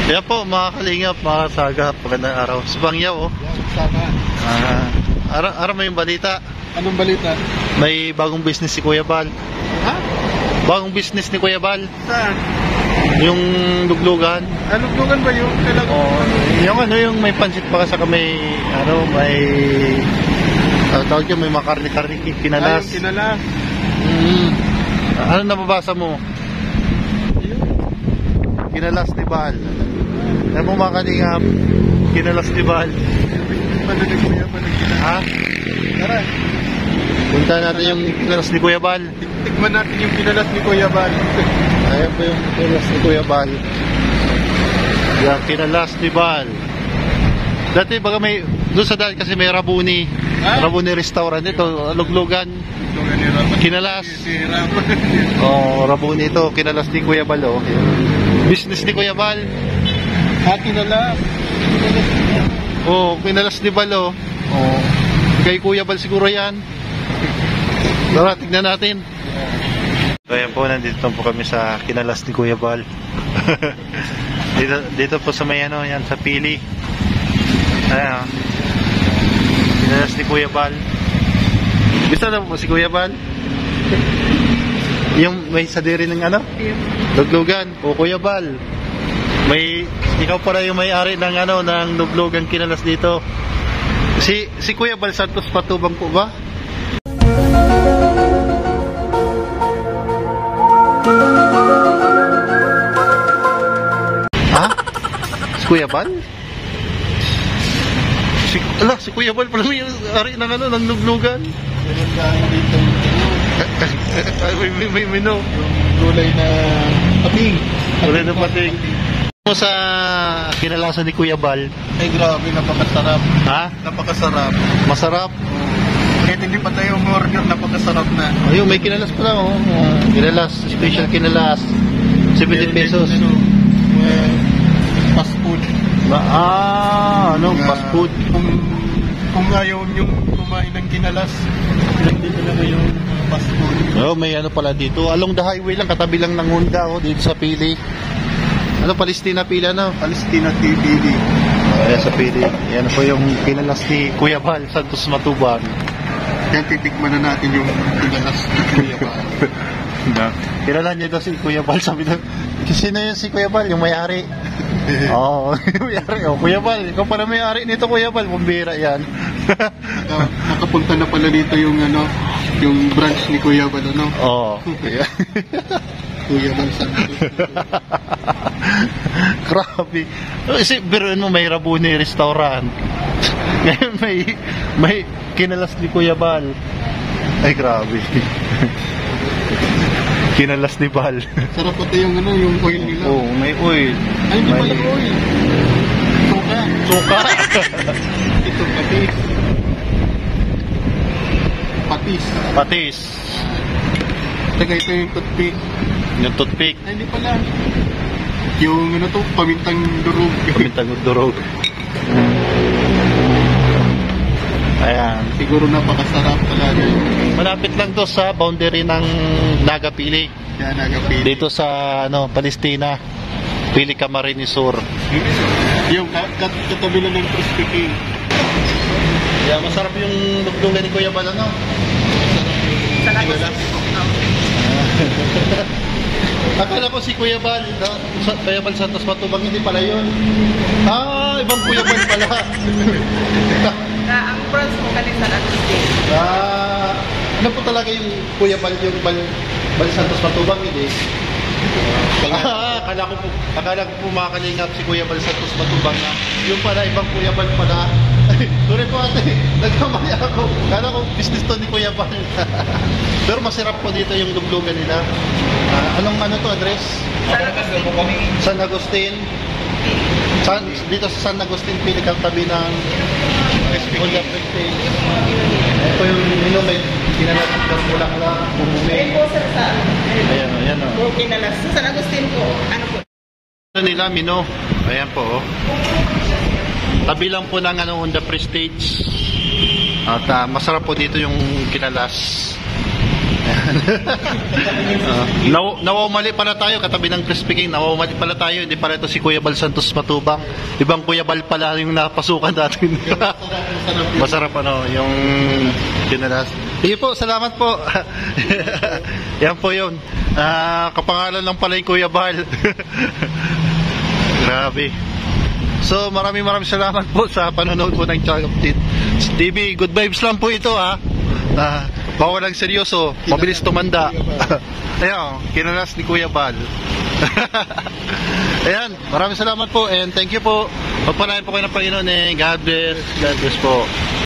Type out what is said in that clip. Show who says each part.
Speaker 1: Kaya po mga kalingap, mga sagap, magandang araw. Si Bangyaw, oh.
Speaker 2: Sama.
Speaker 1: Araw may balita.
Speaker 2: Anong balita?
Speaker 1: May bagong business si Kuya Bal.
Speaker 2: Ha?
Speaker 1: Bagong business ni Kuya Bal.
Speaker 2: Saan?
Speaker 1: Yung luglugan.
Speaker 2: Luglugan ba yung kailangan?
Speaker 1: Oh, yung may pansit pa saka may tawag yun, may makarni-karni kinalas.
Speaker 2: Yung kinalas.
Speaker 1: Ano nababasa mo? Kinalas ni Bal. Ano mo mga kalingap? Kinalas ni Bal.
Speaker 2: Panalig Kuya Bal.
Speaker 1: Ha?
Speaker 2: Tara.
Speaker 1: Punta natin yung kinalas ni Kuya Bal.
Speaker 2: Tikman natin yung kinalas ni Kuya Bal.
Speaker 1: Ayan po yung kinalas ni Kuya Bal. Yung kinalas ni Bal. Dati baga may, doon sa dati kasi may Rabuni. Rabuni restaurant. Ito, luglugan. Kinalas. Oh, Rabuni ito. Kinalas ni Kuya Bal. Oh. Business ni Kuya Bal.
Speaker 2: Kinalas.
Speaker 1: Oh, kinalas ni Bal. Oh. Kay Kuya Bal siguro yan. Tara, tignan natin. So, ayan po, nandito po kami sa kinalas ni Kuya Bal. dito po sa may yan, sa Pili. Ayan. Kinalas ni Kuya Bal. Gusto na po si Kuya Bal? Yung may sadiri ng luglugan. O Kuya Bal. Ikaw para yung may-ari ng ng luglugan kinalas dito. Si Kuya Bal Santos Patubang po ba? Ha? Si Kuya Bal? Si Kuya Bal pala may ari ng ng luglugan. May no.
Speaker 2: Gulay na pating.
Speaker 1: Gulay na pating. Mo sa kinalasan ni Kuya Bal.
Speaker 2: Ay grabe, napakasarap.
Speaker 1: Ha?
Speaker 2: Napakasarap.
Speaker 1: Masarap.
Speaker 2: Kahit hindi pa tayo umorder, napakasarap na.
Speaker 1: Ayun, may kinalas pa lang. Oh. Kinalas, special kinalas. 70 pesos.
Speaker 2: Fast food.
Speaker 1: Fast food.
Speaker 2: Kung ayaw niyong kumain ng kinalas, nandito na ba yung fast food?
Speaker 1: Oh, may pala dito. Along the highway lang, katabi lang ng Honda, dito sa Pili. Palestina Pili,
Speaker 2: Palestina Pili.
Speaker 1: Ayan sa Pili. Yan po yung kinalas ni Kuya Bal Santos Matubang.
Speaker 2: Yan, titikman na natin yung kinalas ni Kuya Bal.
Speaker 1: Kilala niya daw si Kuya Bal. Sabi daw, sino yun si Kuya Bal? Yung may-ari. Oo, may-ari. Kuya Bal, ikaw pala may-ari nito Kuya Bal. Bumbira yan.
Speaker 2: Nakapunta na pala dito yung yung branch ni Kuya Bal,
Speaker 1: Oo.
Speaker 2: Kuya Bal Santos.
Speaker 1: Grabe. Biruin mo, may Rabuni restaurant. Ngayon may kinalas ni Kuya Bal. Ay, grabe. Kinalas ni Bal.
Speaker 2: Sarap pati yung oil nila.
Speaker 1: Oo, may oil.
Speaker 2: Ay, hindi pala oil.
Speaker 1: Suka.
Speaker 2: Ito, patis. Taga ito yung toothpick.
Speaker 1: Yung toothpick.
Speaker 2: Ay, hindi pala. Yung pamintang durog.
Speaker 1: Pamintang durog. Ayan.
Speaker 2: Siguro napakasarap talaga.
Speaker 1: Malapit lang to sa boundary ng Naga Pili.
Speaker 2: Yan, Naga Pili.
Speaker 1: Dito sa Palestina. Pili Camarines Sur.
Speaker 2: Yung katabi lang ng Crispy King.
Speaker 1: Yeah, masarap yung luglugan ni Kuya Bal, Akala ko si Kuya Bal, Kuya Bal Santos Matubang, hindi pala yun. Ibang Kuya Bal pala.
Speaker 3: Ang branch mo kanil San Agustin.
Speaker 1: Ano po talaga yung Kuya Bal, yung Bal Santos Matubang, hindi? Akala ko po mga kalingap si Kuya Bal Santos Matubang na yung pala, ibang Kuya Bal pala. Sorry po ate, nagkamali ako. Akala ko business to ni Kuya Bal. Pero masarap po dito yung luglugan nila. Anong to address? San Agustin. Dito sa San Agustin, pinikang tabi ng Honda Prestige. Ito yung may kinalas ng kulang lang.
Speaker 3: Ayun po sir sa
Speaker 1: Ayan o.
Speaker 3: kinalas. Sa San Agustin po, ano po?
Speaker 1: Nila, Mino. Ayan po o. Tabi lang po ng Honda Prestige. At masarap po dito yung kinalas. Nawawmali pala tayo, katabi ng Crispy King, nawawmali pala tayo, hindi pala ito si Kuya Bal Santos Matubang. Ibang Kuya Bal pala yung napasukan natin. Masarap ano, yung kinalas. Sige po, salamat po. Yan po yun. Kapangalan lang pala yung Kuya Bal. Grabe. So maraming salamat po sa panonood po ng Channel TV. Good vibes lang po ito ha. Bawal lang seryoso, mabilis tumanda. Ayan, kinalas ni Kuya Bal. Ayan, maraming salamat po and thank you po. Pagpalain po kayo ng Panginoon and God bless po.